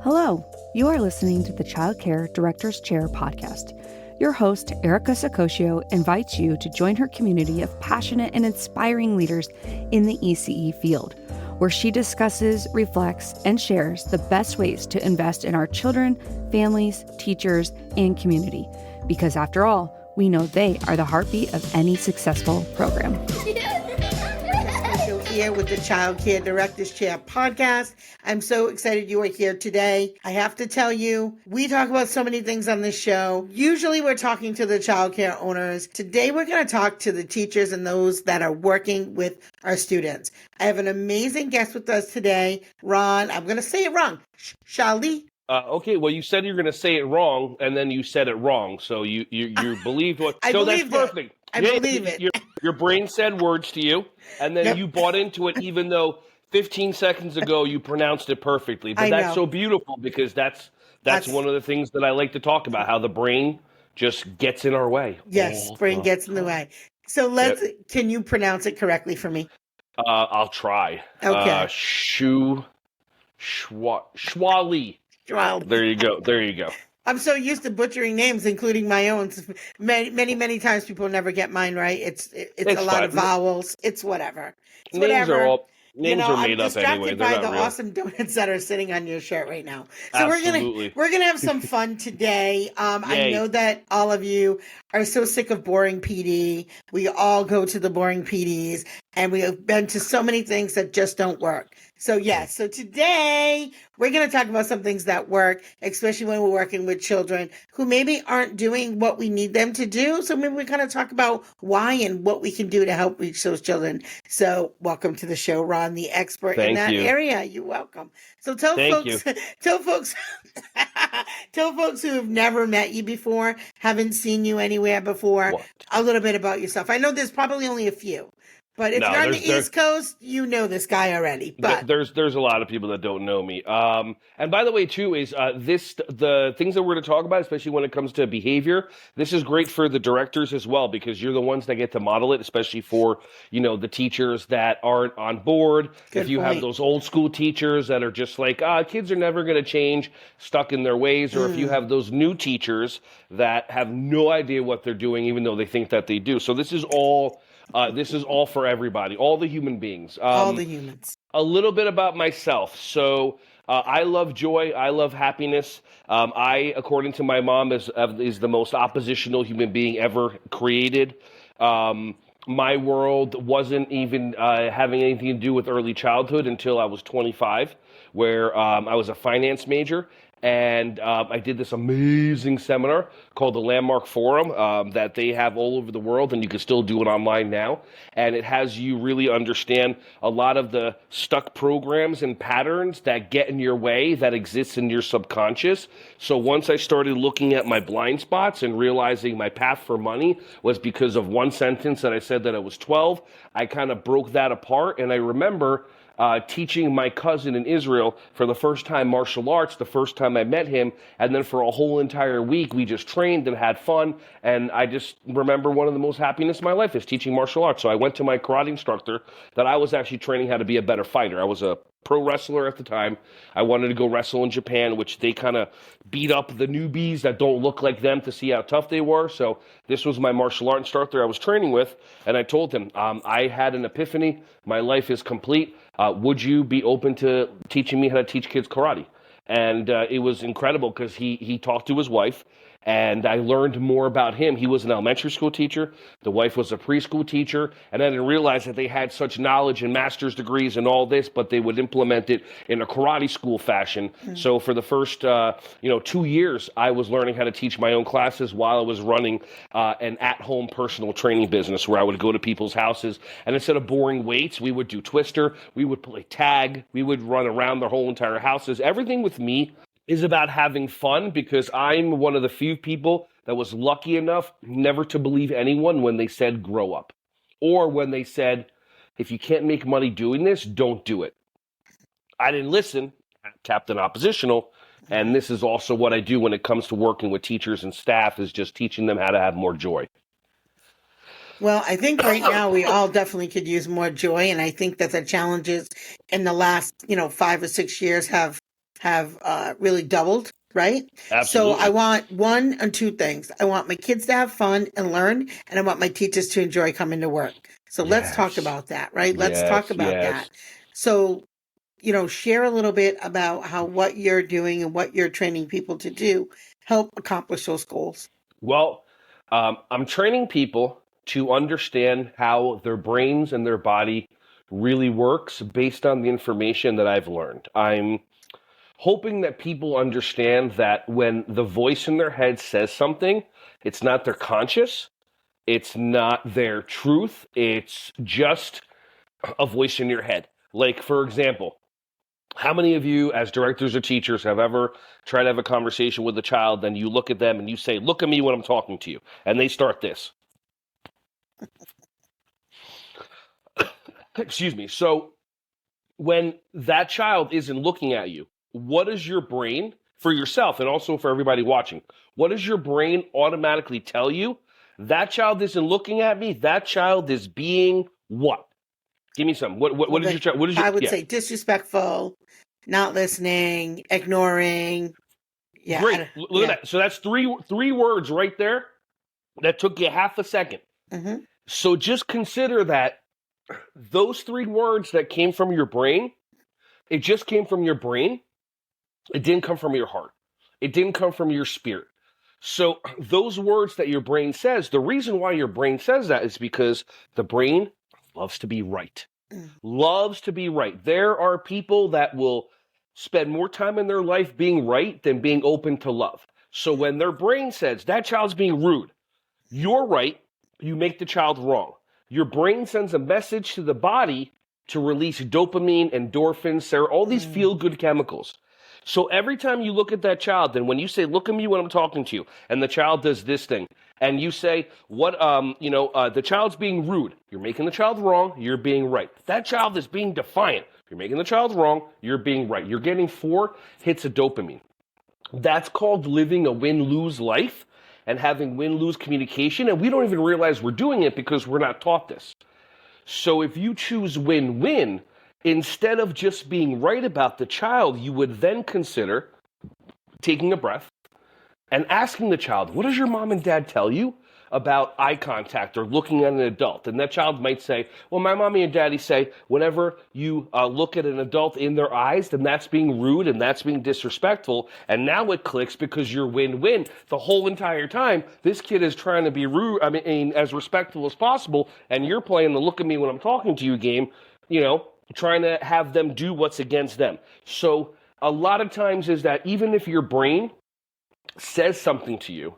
Hello, you are listening to the Childcare Director's Chair podcast. Your host, Erica Sacosio, invites you to join her community of passionate and inspiring leaders in the ECE field, where she discusses, reflects, and shares the best ways to invest in our children, families, teachers, and community. Because after all, we know they are the heartbeat of any successful program. Here with the Child Care Director's Chair podcast. I'm so excited you are here today. I have to tell you, we talk about so many things on this show. Usually we're talking to the child care owners. Today we're going to talk to the teachers and those that are working with our students. I have an amazing guest with us today, Ron. I'm going to say it wrong. Shuali. Okay, well, you said you're going to say it wrong, and then you said it wrong. So you believed what? I so believed that's perfect. I believe it. Your brain said words to you, and then you bought into it, even though 15 seconds ago you pronounced it perfectly. But that's so beautiful because that's one of the things that I like to talk about, how the brain just gets in our way. Yes, brain gets in the way. So can you pronounce it correctly for me? I'll try. Okay. Shuali. There you go. I'm so used to butchering names, including my own. Many times people never get mine right. It's a lot of vowels. It's whatever. It's names whatever. Names are made I'm up anyway. distracted by the real. Awesome donuts that are sitting on your shirt right now. So Absolutely. we're gonna have some fun today. I know that all of you are so sick of boring PD. We all go to the boring PDs, and we have been to so many things that just don't work. So so today we're going to talk about some things that work, especially when we're working with children who maybe aren't doing what we need them to do. So maybe we kind of talk about why and what we can do to help reach those children. So welcome to the show, Ron, the expert in that area. You're welcome. So tell folks who have never met you before, haven't seen you anywhere before, a little bit about yourself. I know there's probably only a few. But if you're on the East Coast, you know this guy already. But there's a lot of people that don't know me. And by the way, too, is the things that we're going to talk about, especially when it comes to behavior. This is great for the directors as well because you're the ones that get to model it, especially for the teachers that aren't on board. If you have those old school teachers that are just like, kids are never going to change, stuck in their ways, or if you have those new teachers that have no idea what they're doing, even though they think that they do. So this is all. This is all for everybody, all the human beings. All the humans. A little bit about myself. So I love joy. I love happiness. I, according to my mom, is the most oppositional human being ever created. My world wasn't even having anything to do with early childhood until I was 25, where I was a finance major. And I did this amazing seminar called the Landmark Forum that they have all over the world, and you can still do it online now. And it has you really understand a lot of the stuck programs and patterns that get in your way that exists in your subconscious. So once I started looking at my blind spots and realizing my path for money was because of one sentence that I said that I was 12, I kind of broke that apart. And I remember teaching my cousin in Israel for the first time martial arts, the first time I met him, and then for a whole entire week we just trained and had fun, and I just remember one of the most happiness of my life is teaching martial arts. So I went to my karate instructor that I was actually training how to be a better fighter. I was a pro wrestler at the time. I wanted to go wrestle in Japan, which they kind of beat up the newbies that don't look like them to see how tough they were. So this was my martial art instructor I was training with, and I told him, I had an epiphany. My life is complete. Would you be open to teaching me how to teach kids karate? And it was incredible because he talked to his wife, and I learned more about him. He was an elementary school teacher. The wife was a preschool teacher. And I didn't realize that they had such knowledge and master's degrees and all this, but they would implement it in a karate school fashion. So for the first 2 years, I was learning how to teach my own classes while I was running an at-home personal training business where I would go to people's houses. And instead of boring weights, we would do twister. We would play tag. We would run around their whole entire houses. Everything with me is about having fun because I'm one of the few people that was lucky enough never to believe anyone when they said grow up or when they said, if you can't make money doing this, don't do it. I didn't listen, Captain Oppositional, and this is also what I do when it comes to working with teachers and staff is just teaching them how to have more joy. Well, I think right now we all definitely could use more joy, and I think that the challenges in the last 5 or 6 years have have really doubled, right? So I Absolutely. want one and two things. I want my kids to have fun and learn, and I want my teachers to enjoy coming to work. So let's talk Yes. about that, right? Let's talk Yes. about Yes. that. So, share a little bit about how what you're doing and what you're training people to do help accomplish those goals. Well, I'm training people to understand how their brains and their body really works based on the information that I've learned. I'm hoping that people understand that when the voice in their head says something, it's not their conscious, it's not their truth, it's just a voice in your head. Like, for example, how many of you, as directors or teachers, have ever tried to have a conversation with a child, then you look at them and you say, "Look at me when I'm talking to you," and they start this? Excuse me. So when that child isn't looking at you, what does your brain, for yourself and also for everybody watching, what does your brain automatically tell you? That child isn't looking at me. That child is being what? Give me some. What is your child? What is your? I would Yeah. say disrespectful, not listening, ignoring. Great. Yeah, Look at yeah. that. So that's three words right there that took you half a second. Mm-hmm. So just consider that those three words that came from your brain, it just came from your brain. It didn't come from your heart. It didn't come from your spirit. So those words that your brain says, the reason why your brain says that is because the brain loves to be right. Loves to be right. There are people that will spend more time in their life being right than being open to love. So when their brain says that child's being rude, you're right, you make the child wrong. Your brain sends a message to the body to release dopamine, endorphins, all these feel-good chemicals. So every time you look at that child, and when you say, "Look at me when I'm talking to you," and the child does this thing, and you say, the child's being rude. You're making the child wrong. You're being right. That child is being defiant. You're making the child wrong. You're being right. You're getting 4 hits of dopamine. That's called living a win-lose life and having win-lose communication. And we don't even realize we're doing it because we're not taught this. So if you choose win-win, instead of just being right about the child, you would then consider taking a breath and asking the child, "What does your mom and dad tell you about eye contact or looking at an adult?" And that child might say, "Well, my mommy and daddy say whenever you look at an adult in their eyes, then that's being rude and that's being disrespectful." And now it clicks because you're win-win. The whole entire time, this kid is trying to be rude, as respectful as possible, and you're playing the "look at me when I'm talking to you" game, trying to have them do what's against them. So a lot of times is that even if your brain says something to you,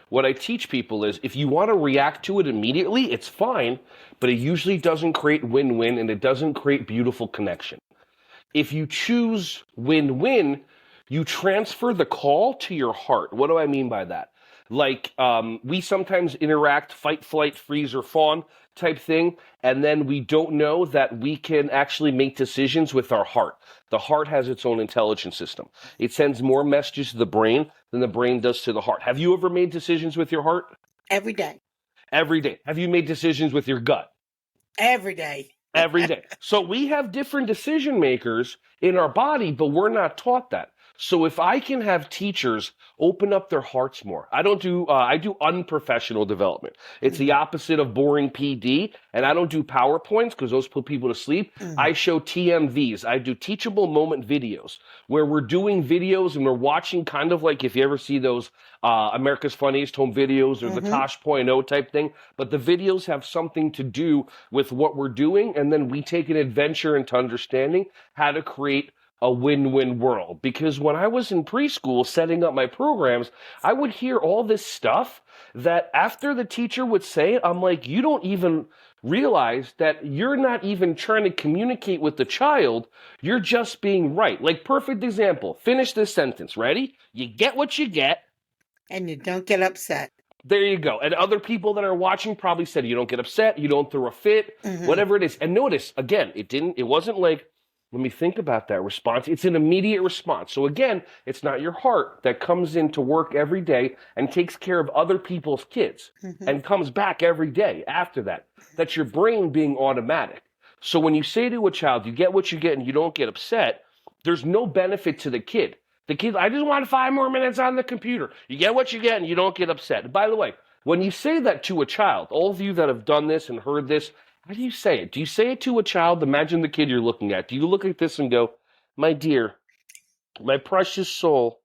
what I teach people is if you want to react to it immediately, it's fine, but it usually doesn't create win-win and it doesn't create beautiful connection. If you choose win-win, you transfer the call to your heart. What do I mean by that? Like we sometimes interact fight, flight, freeze, or fawn type thing, and then we don't know that we can actually make decisions with our heart. The heart has its own intelligence system. It sends more messages to the brain than the brain does to the heart. Have you ever made decisions with your heart? Every day. Every day. Have you made decisions with your gut? Every day. Every day. So we have different decision makers in our body, but we're not taught that. So if I can have teachers open up their hearts more, I do unprofessional development. It's the opposite of boring PD, and I don't do PowerPoints because those put people to sleep. I show TMVs. I do teachable moment videos where we're doing videos and we're watching kind of like if you ever see those America's Funniest Home Videos or the Tosh Point oh type thing, but the videos have something to do with what we're doing, and then we take an adventure into understanding how to create a win-win world. Because when I was in preschool setting up my programs, I would hear all this stuff that after the teacher would say it, I'm like, you don't even realize that you're not even trying to communicate with the child. You're just being right. Like, perfect example. Finish this sentence. Ready? You get what you get. And you don't get upset. There you go. And other people that are watching probably said, you don't get upset, you don't throw a fit, whatever it is. And notice, again, it wasn't like, let me think about that response. It's an immediate response. So again, it's not your heart that comes into work every day and takes care of other people's kids and comes back every day after that. That's your brain being automatic. So when you say to a child, you get what you get and you don't get upset, there's no benefit to the kid. The kid, I just want 5 more minutes on the computer. You get what you get and you don't get upset. And by the way, when you say that to a child, all of you that have done this and heard this, how do you say it? Do you say it to a child? Imagine the kid you're looking at. Do you look at this and go, my dear, my precious soul,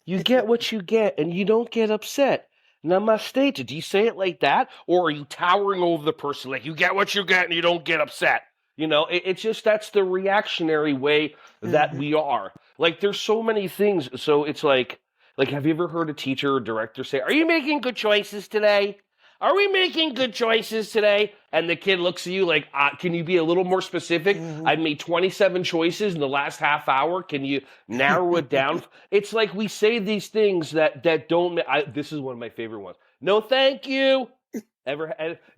you get what you get and you don't get upset. Namaste. Do you say it like that? Or are you towering over the person like you get what you get and you don't get upset? It's just that's the reactionary way that we are. Like there's so many things. So it's like have you ever heard a teacher or director say, are you making good choices today? Are we making good choices today? And the kid looks at you like, can you be a little more specific? I made 27 choices in the last half hour. Can you narrow it down? It's like we say these things that don't. This is one of my favorite ones. No, thank you.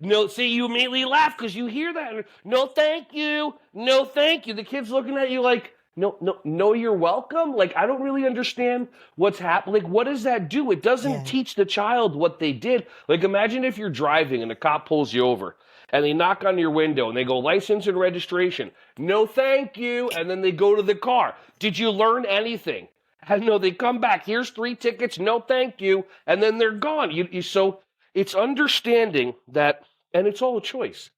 No, see, you immediately laugh because you hear that. No, thank you. No, thank you. The kid's looking at you like, no, you're welcome. Like, I don't really understand what's happening. Like, what does that do? It doesn't teach the child what they did. Like, imagine if you're driving and a cop pulls you over and they knock on your window and they go, license and registration. No, thank you. And then they go to the car. Did you learn anything? And no, they come back. Here's 3 tickets. No, thank you. And then they're gone. So it's understanding that, and it's all a choice.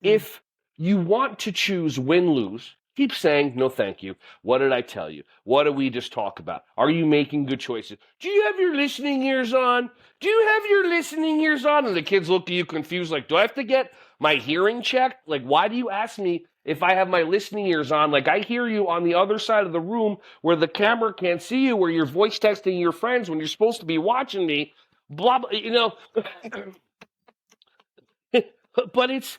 If you want to choose win-lose, keep saying, no, thank you. What did I tell you? What did we just talk about? Are you making good choices? Do you have your listening ears on? Do you have your listening ears on? And the kids look at you confused, like, do I have to get my hearing checked? Like, why do you ask me if I have my listening ears on? Like, I hear you on the other side of the room where the camera can't see you, where you're voice texting your friends when you're supposed to be watching me, blah, blah, But it's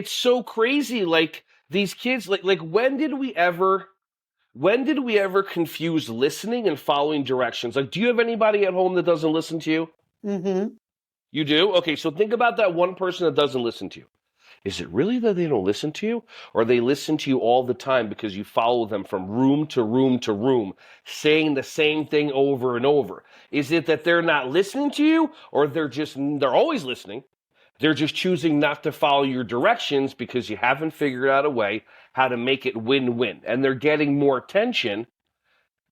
so crazy. Like, these kids, like when did we ever confuse listening and following directions? Like, do you have anybody at home that doesn't listen to you? Mm-hmm. You do? Okay, so think about that one person that doesn't listen to you. Is it really that they don't listen to you? Or they listen to you all the time because you follow them from room to room to room, saying the same thing over and over? Is it that they're not listening to you, or they're always listening? They're just choosing not to follow your directions because you haven't figured out a way how to make it win-win. And they're getting more attention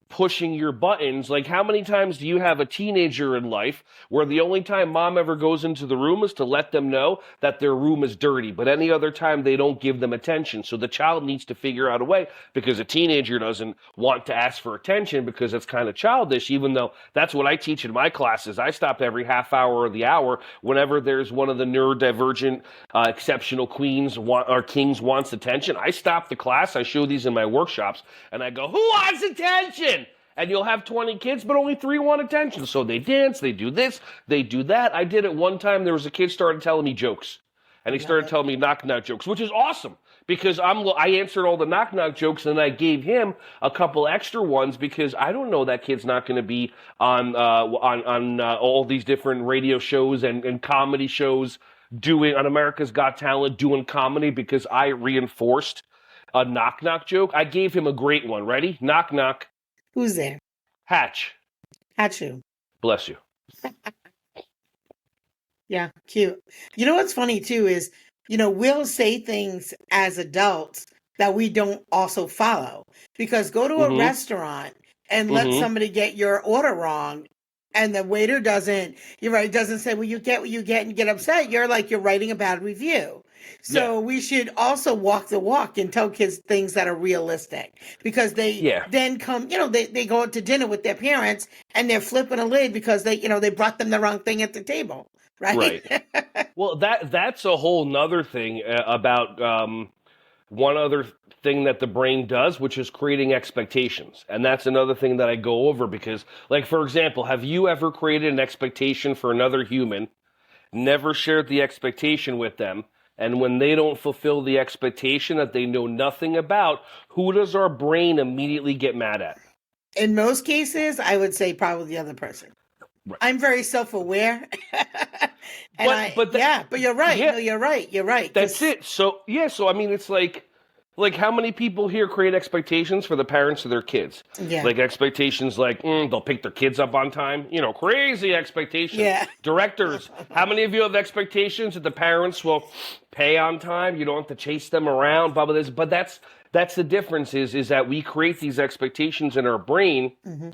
pushing your buttons. Like, how many times do you have a teenager in life where the only time mom ever goes into the room is to let them know that their room is dirty, but any other time they don't give them attention? So the child needs to figure out a way, because a teenager doesn't want to ask for attention because it's kind of childish, even though that's what I teach in my classes. I stop every half hour or the hour whenever there's one of the neurodivergent, exceptional queens or kings wants attention. I stop the class, I show these in my workshops, and I go, who wants attention? And you'll have 20 kids, but only 3 want attention. So they dance, they do this, they do that. I did it one time. There was a kid started telling me jokes. And he started telling me knock-knock jokes, which is awesome, because I answered all the knock-knock jokes, and I gave him a couple extra ones because I don't know that kid's not going to be on all these different radio shows and comedy shows doing on America's Got Talent doing comedy because I reinforced a knock-knock joke. I gave him a great one. Ready? Knock-knock. Who's there? Hatch. Hatchu. Bless you. Yeah, cute. You know what's funny too is, we'll say things as adults that we don't also follow, because go to a restaurant and let somebody get your order wrong, and the waiter doesn't say, well, you get what you get, and get upset. You're writing a bad review. So we should also walk the walk and tell kids things that are realistic, because they then come, they go out to dinner with their parents and they're flipping a lid because they brought them the wrong thing at the table. Right. Well, that's a whole nother thing about one other thing that the brain does, which is creating expectations. And that's another thing that I go over because, like, for example, have you ever created an expectation for another human, never shared the expectation with them, and when they don't fulfill the expectation that they know nothing about, who does our brain immediately get mad at? In most cases, I would say probably the other person. Right. I'm very self-aware. But you're right. Yeah, no, you're right. That's it. So I mean, it's like how many people here create expectations for the parents of their kids? Yeah. Like expectations like they'll pick their kids up on time. Crazy expectations. Yeah. Directors, how many of you have expectations that the parents will pay on time? You don't have to chase them around, blah, blah, this. But That's the difference is that we create these expectations in our brain. Mm-hmm.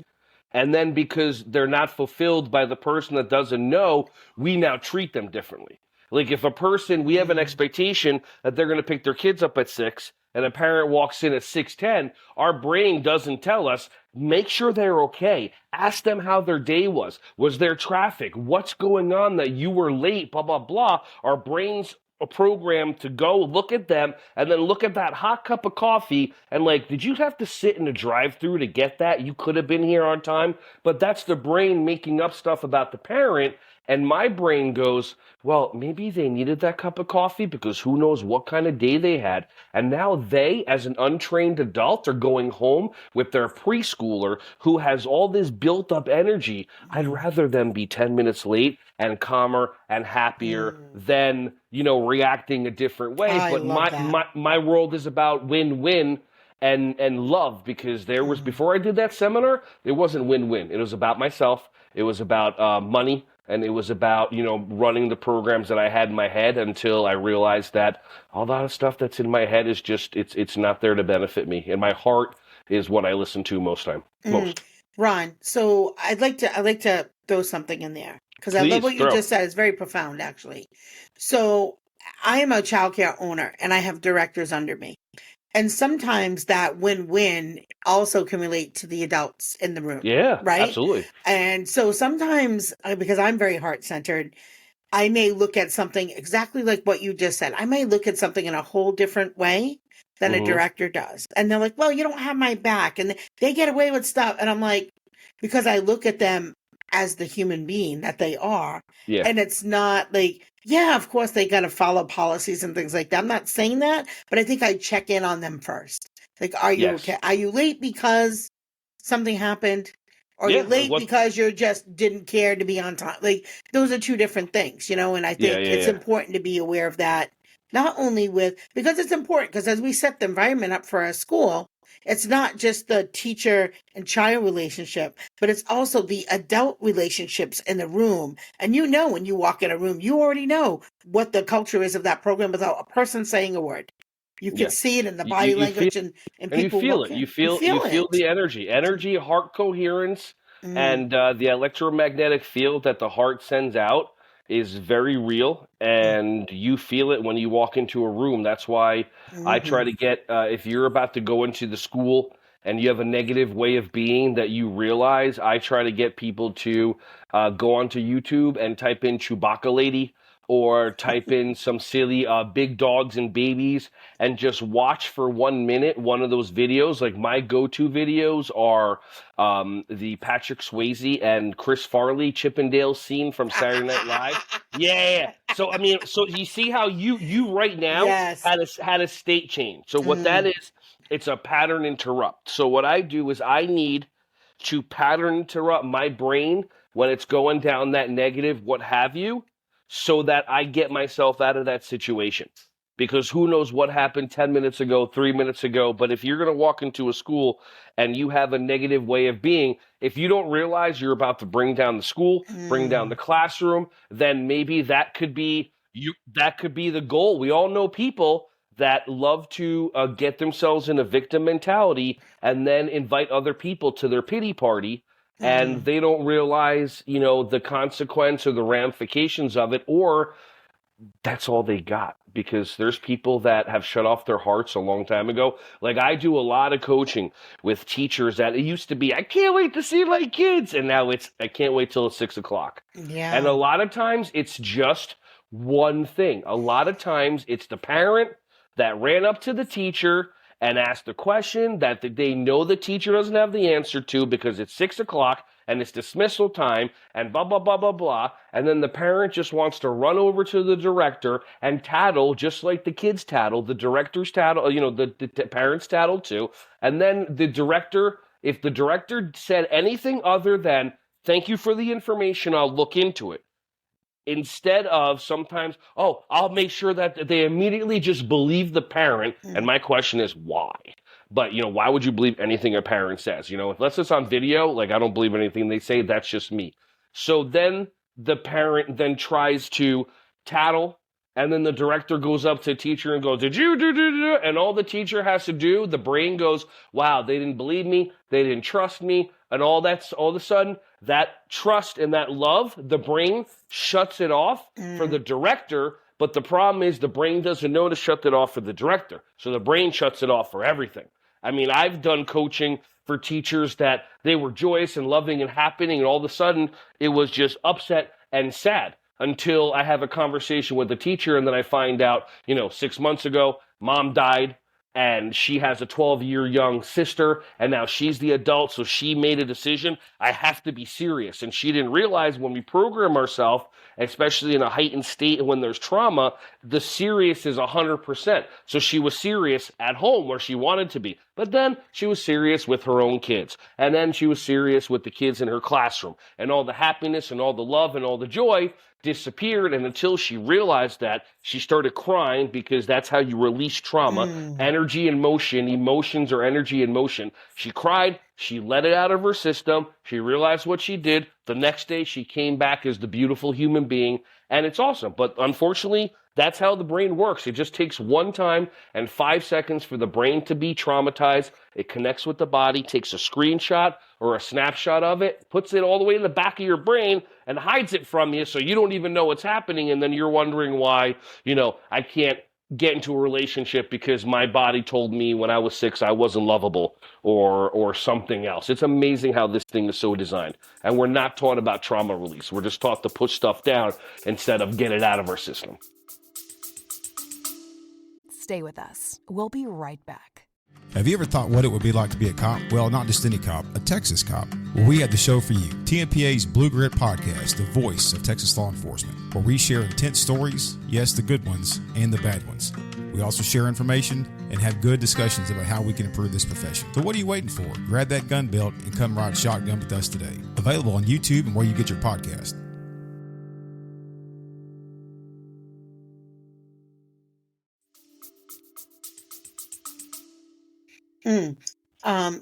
And then because they're not fulfilled by the person that doesn't know, we now treat them differently. Like if a person, we have an expectation that they're going to pick their kids up at 6 and a parent walks in at 6:10, our brain doesn't tell us, make sure they're okay. Ask them how their day was. Was there traffic? What's going on that you were late? Blah, blah, blah. Our brains a program to go look at them and then look at that hot cup of coffee and like, did you have to sit in a drive-through to get that? You could have been here on time. But that's the brain making up stuff about the parent. And my brain goes, well, maybe they needed that cup of coffee because who knows what kind of day they had. And now they, as an untrained adult, are going home with their preschooler who has all this built up energy. I'd rather them be 10 minutes late and calmer and happier than, reacting a different way. But my world is about win-win and love, because there was, before I did that seminar, it wasn't win-win. It was about myself. It was about money. And it was about, running the programs that I had in my head until I realized that all that stuff that's in my head is just, it's not there to benefit me. And my heart is what I listen to most. Ron, so I'd like to throw something in there because I love what you just said. It's very profound, actually. So I am a childcare owner and I have directors under me. And sometimes that win-win also can relate to the adults in the room. Yeah, right? Absolutely. And so sometimes, because I'm very heart-centered, I may look at something exactly like what you just said. I may look at something in a whole different way than a director does. And they're like, well, you don't have my back. And they get away with stuff. And I'm like, because I look at them as the human being that they are. Yeah. And it's not like, yeah, of course they got to follow policies and things like that. I'm not saying that, but I think I check in on them first. Like, are you okay? Are you late because something happened? Or you're late because you just didn't care to be on time? Like, those are two different things, and I think it's important to be aware of that. Not only because it's important, because as we set the environment up for our school, it's not just the teacher and child relationship, but it's also the adult relationships in the room. And when you walk in a room, you already know what the culture is of that program without a person saying a word. You can see it in the body language and people. You feel it. You feel the energy, heart coherence, and the electromagnetic field that the heart sends out is very real, and you feel it when you walk into a room. That's why I try to get, if you're about to go into the school and you have a negative way of being that you realize, I try to get people to go onto YouTube and type in Chewbacca lady, or type in some silly big dogs and babies and just watch for 1 minute one of those videos. Like my go-to videos are the Patrick Swayze and Chris Farley Chippendale scene from Saturday Night Live. Yeah. So, so you see how you right now had a state change. So what that is, it's a pattern interrupt. So what I do is I need to pattern interrupt my brain when it's going down that negative, what have you, so that I get myself out of that situation. Because who knows what happened 10 minutes ago, 3 minutes ago. But if you're going to walk into a school and you have a negative way of being, if you don't realize you're about to bring down the school, bring down the classroom, then maybe that could be the goal. We all know people that love to get themselves in a victim mentality and then invite other people to their pity party. And they don't realize, the consequence or the ramifications of it, or that's all they got. Because there's people that have shut off their hearts a long time ago. Like I do a lot of coaching with teachers that it used to be, I can't wait to see my kids. And now it's, I can't wait till it's 6 o'clock. Yeah. And a lot of times it's just one thing. A lot of times it's the parent that ran up to the teacher and asked a question that they know the teacher doesn't have the answer to because it's 6 o'clock and it's dismissal time and blah, blah, blah, blah, blah. And then the parent just wants to run over to the director and tattle just like the kids tattle, the directors tattle, the parents tattle too. And then the director, if the director said anything other than, thank you for the information, I'll look into it. Instead of sometimes, I'll make sure that they immediately just believe the parent. And my question is, why? But, why would you believe anything a parent says? Unless it's on video, like I don't believe anything they say, that's just me. So then the parent then tries to tattle And then the director goes up to the teacher and goes, did you do? And all the teacher has to do, the brain goes, wow, they didn't believe me. They didn't trust me. And all of a sudden, that trust and that love, the brain shuts it off for the director. But the problem is the brain doesn't know to shut it off for the director. So the brain shuts it off for everything. I mean, I've done coaching for teachers that they were joyous and loving and happening. And all of a sudden, it was just upset and sad. Until I have a conversation with the teacher, and then I find out, 6 months ago, mom died, and she has a 12-year young sister, and now she's the adult, so she made a decision. I have to be serious. And she didn't realize when we program ourselves, especially in a heightened state and when there's trauma, the serious is 100%. So she was serious at home where she wanted to be. But then she was serious with her own kids. And then she was serious with the kids in her classroom. And all the happiness and all the love and all the joy disappeared. And until she realized that, she started crying, because that's how you release trauma. Energy and motion. Emotions are energy and motion. She cried. She let it out of her system. She realized what she did. The next day, she came back as the beautiful human being. And it's awesome. But unfortunately, that's how the brain works. It just takes one time and 5 seconds for the brain to be traumatized. It connects with the body, takes a screenshot or a snapshot of it, puts it all the way in the back of your brain and hides it from you, so you don't even know what's happening. And then you're wondering why, I can't get into a relationship because my body told me when I was 6 I wasn't lovable, or something else. It's amazing how this thing is so designed. And we're not taught about trauma release. We're just taught to push stuff down instead of get it out of our system. Stay with us. We'll be right back. Have you ever thought what it would be like to be a cop? Well, not just any cop, a Texas cop. Well, we have the show for you. TMPA's Blue Grit Podcast, the voice of Texas law enforcement, where we share intense stories, yes, the good ones and the bad ones. We also share information and have good discussions about how we can improve this profession. So what are you waiting for? Grab that gun belt and come ride shotgun with us today. Available on YouTube and where you get your podcast.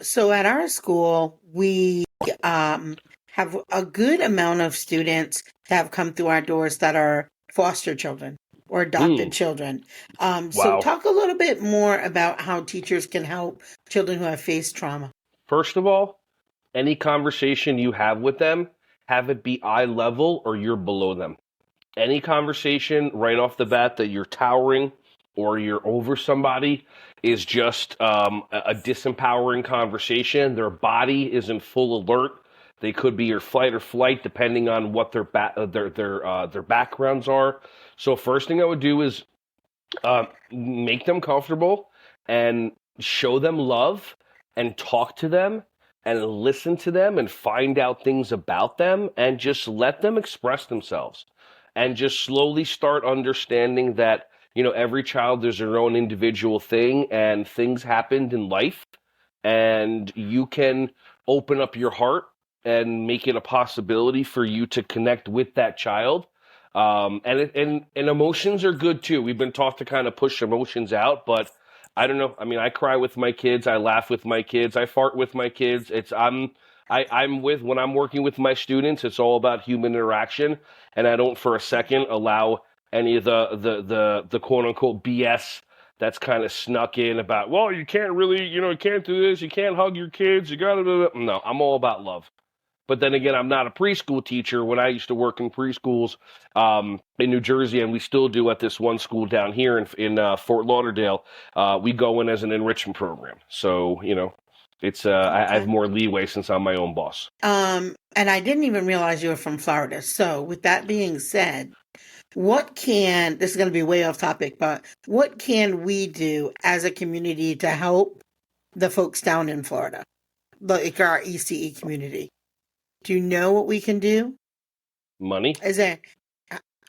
So at our school, we have a good amount of students that have come through our doors that are foster children or adopted children. So talk a little bit more about how teachers can help children who have faced trauma. First of all, any conversation you have with them, have it be eye level or you're below them. Any conversation right off the bat that you're towering or you're over somebody is just a disempowering conversation. Their body is in full alert. They could be your fight or flight depending on what their backgrounds are. So first thing I would do is make them comfortable and show them love and talk to them and listen to them and find out things about them and just let them express themselves and just slowly start understanding that every child is their own individual thing, and things happened in life, and you can open up your heart and make it a possibility for you to connect with that child. And emotions are good too. We've been taught to kind of push emotions out, but I don't know. I mean, I cry with my kids. I laugh with my kids. I fart with my kids. When I'm working with my students, it's all about human interaction, and I don't for a second allow any of the quote unquote BS that's kind of snuck in about, well, you can't really, you can't do this, you can't hug your kids, you gotta do that. No, I'm all about love. But then again, I'm not a preschool teacher. When I used to work in preschools in New Jersey, and we still do at this one school down here in Fort Lauderdale, we go in as an enrichment program. So, it's I have more leeway since I'm my own boss. And I didn't even realize you were from Florida. So with that being said, this is going to be way off topic, but what can we do as a community to help the folks down in Florida, like our ECE community? Do you know what we can do? Money. Is there?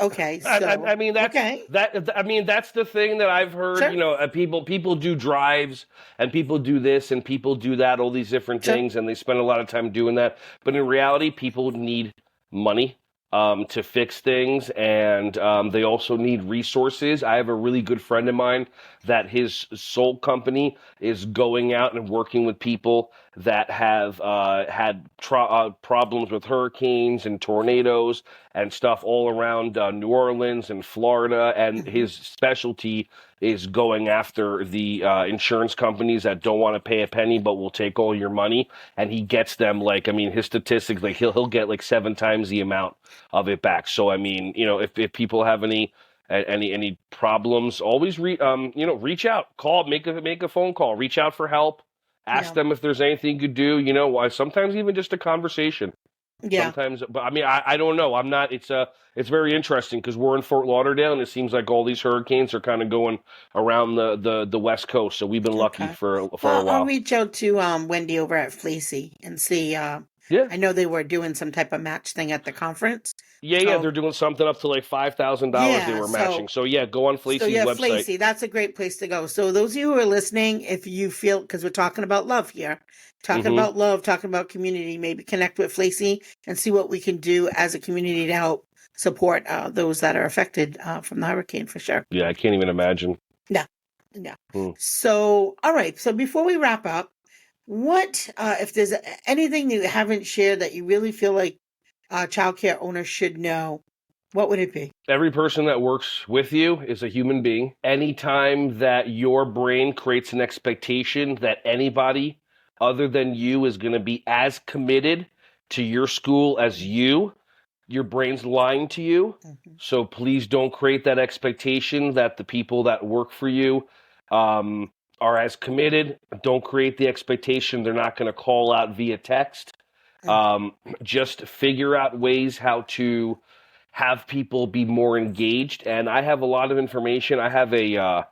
Okay. So, I mean, that's okay. That's the thing that I've heard. Sure. People do drives and people do this and people do that, all these different things, and they spend a lot of time doing that. But in reality, people need money to fix things, and they also need resources. I have a really good friend of mine that his sole company is going out and working with people that have had problems with hurricanes and tornadoes and stuff all around New Orleans and Florida. And his specialty is going after the insurance companies that don't want to pay a penny but will take all your money. And he gets them his statistics, he'll get 7 times the amount of it back. So if people have any problems, always reach out, call, make a phone call, reach out for help, ask them if there's anything you could do. Sometimes even just a conversation. Yeah. Sometimes, but I don't know. I'm not. It's very interesting because we're in Fort Lauderdale, and it seems like all these hurricanes are kind of going around the West Coast. So we've been lucky for a while. I'll reach out to Wendy over at Flacy and see. Yeah, I know they were doing some type of match thing at the conference. Yeah, they're doing something up to $5,000 they were matching. So go on Flacy's website. Flacy, that's a great place to go. So those of you who are listening, if you feel, because we're talking about love here, talking about love, talking about community, maybe connect with Flacy and see what we can do as a community to help support those that are affected from the hurricane, for sure. Yeah, I can't even imagine. No. So, all right. So before we wrap up, what, if there's anything you haven't shared that you really feel like childcare owners should know, what would it be? Every person that works with you is a human being. Anytime that your brain creates an expectation that anybody other than you is going to be as committed to your school as you, your brain's lying to you. So please don't create that expectation that the people that work for you are as committed. Don't create the expectation they're not going to call out via text. Just figure out ways how to have people be more engaged. And I have a lot of information. I have a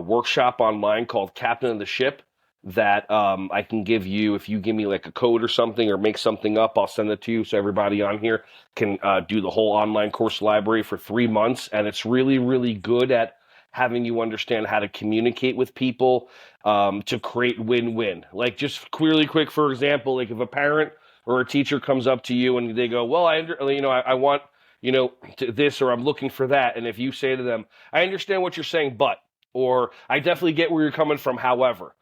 workshop online called Captain of the Ship that I can give you. If you give me a code or something or make something up, I'll send it to you so everybody on here can do the whole online course library for 3 months. And it's really, really good at having you understand how to communicate with people to create win-win. Just really quick, for example, if a parent or a teacher comes up to you and they go, well, I want, this, or I'm looking for that. And if you say to them, I understand what you're saying, but, or I definitely get where you're coming from, however,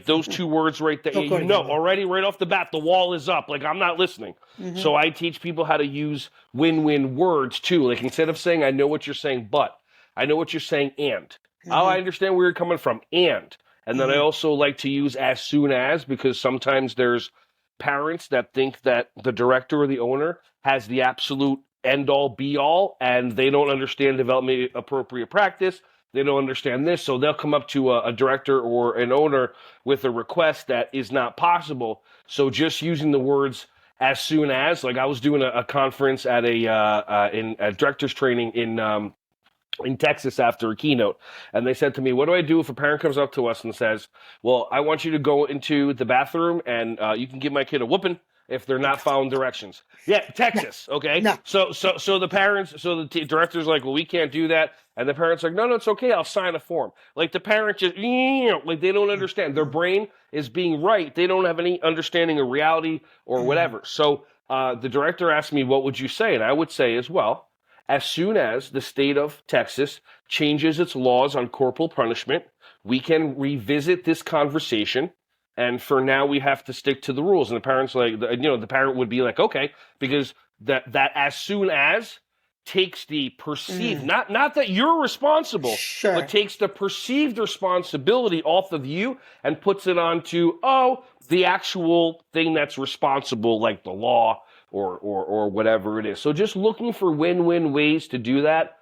those 2 words right there, already right off the bat, the wall is up. I'm not listening. So I teach people how to use win-win words too. Instead of saying, I know what you're saying, but, I know what you're saying, and. Oh, I understand where you're coming from, and. And then I also like to use as soon as, because sometimes there's parents that think that the director or the owner has the absolute end-all, be-all, and they don't understand development appropriate practice. They don't understand this, so they'll come up to a director or an owner with a request that is not possible. So just using the words as soon as, I was doing a conference at a director's training in Texas after a keynote, and they said to me, what do I do if a parent comes up to us and says, well, I want you to go into the bathroom and you can give my kid a whooping if they're not following directions. Yeah, Texas, okay? No. So the parents, the director's like, well, we can't do that. And the parent's like, no, it's okay, I'll sign a form. The parent just, they don't understand. Their brain is being right. They don't have any understanding of reality or whatever. So the director asked me, what would you say? And I would say as well, as soon as the state of Texas changes its laws on corporal punishment, we can revisit this conversation. And for now, we have to stick to the rules. And the parents the parent would be like, okay, because that as soon as takes the perceived, not that you're responsible, but takes the perceived responsibility off of you and puts it onto, the actual thing that's responsible, like the law or whatever it is. So just looking for win-win ways to do that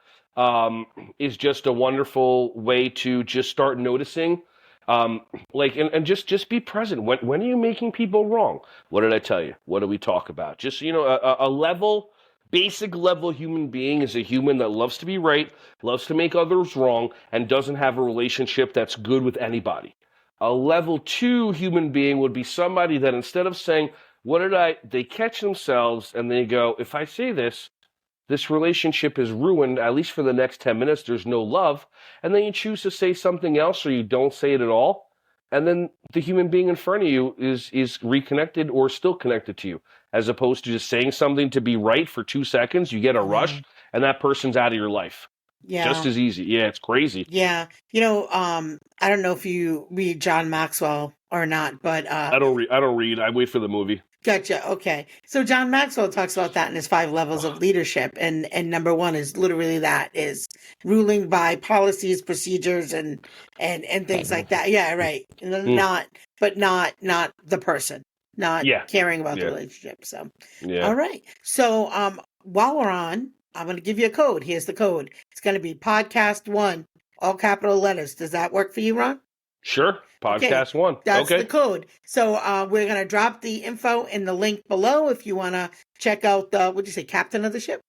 is just a wonderful way to just start noticing. And just be present. When are you making people wrong? What did I tell you? What do we talk about? Just, a basic level human being is a human that loves to be right, loves to make others wrong, and doesn't have a relationship that's good with anybody. A level 2 human being would be somebody that instead of saying, they catch themselves and they go, if I say this relationship is ruined, at least for the next 10 minutes, there's no love. And then you choose to say something else or you don't say it at all. And then the human being in front of you is reconnected or still connected to you, as opposed to just saying something to be right for 2 seconds. You get a rush and that person's out of your life. Yeah. Just as easy. Yeah, it's crazy. Yeah. I don't know if you read John Maxwell or not, but I don't read. I wait for the movie. Gotcha. Okay. So John Maxwell talks about that in his 5 levels of leadership. And number 1 is literally that is ruling by policies, procedures, and things like that. Yeah, right. Not the person, not caring about the relationship. So, all right. So, while we're on, I'm going to give you a code. Here's the code. It's going to be podcast 1, all capital letters. Does that work for you, Ron? Sure. Podcast 1. That's the code. So we're going to drop the info in the link below if you want to check out the, what'd you say, captain of the ship?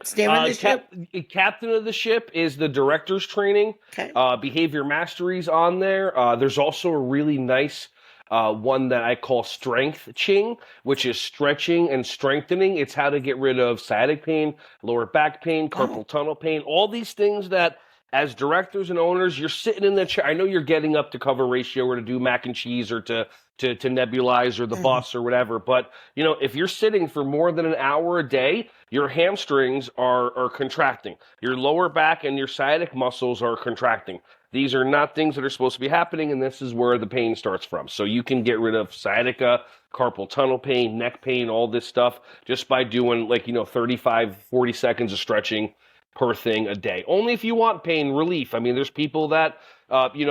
Steering the ship? Captain of the ship is the director's training. Okay. Behavior mastery's on there. There's also a really nice one that I call Strength Ching, which is stretching and strengthening. It's how to get rid of sciatic pain, lower back pain, carpal tunnel pain, all these things that as directors and owners, you're sitting in the chair. I know you're getting up to cover ratio or to do mac and cheese or to nebulize or the bus or whatever. But, you know, if you're sitting for more than an hour a day, your hamstrings are contracting. Your lower back and your sciatic muscles are contracting. These are not things that are supposed to be happening, and this is where the pain starts from. So you can get rid of sciatica, carpal tunnel pain, neck pain, all this stuff just by doing 35, 40 seconds of stretching per thing a day. Only if you want pain relief. I mean, there's people that,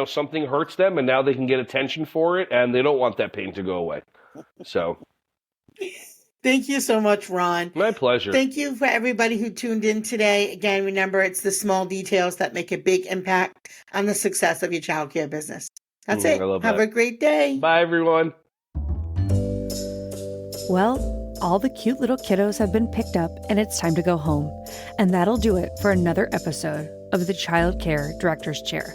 something hurts them and now they can get attention for it and they don't want that pain to go away. So. Thank you so much, Ron. My pleasure. Thank you for everybody who tuned in today. Again, remember, it's the small details that make a big impact on the success of your childcare business. That's it. Have a great day. Bye, everyone. Well, all the cute little kiddos have been picked up and it's time to go home. And that'll do it for another episode of the Childcare Director's Chair.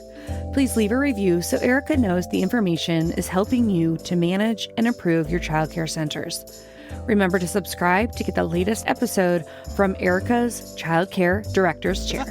Please leave a review so Erica knows the information is helping you to manage and improve your childcare centers. Remember to subscribe to get the latest episode from Erica's Childcare Director's Chair.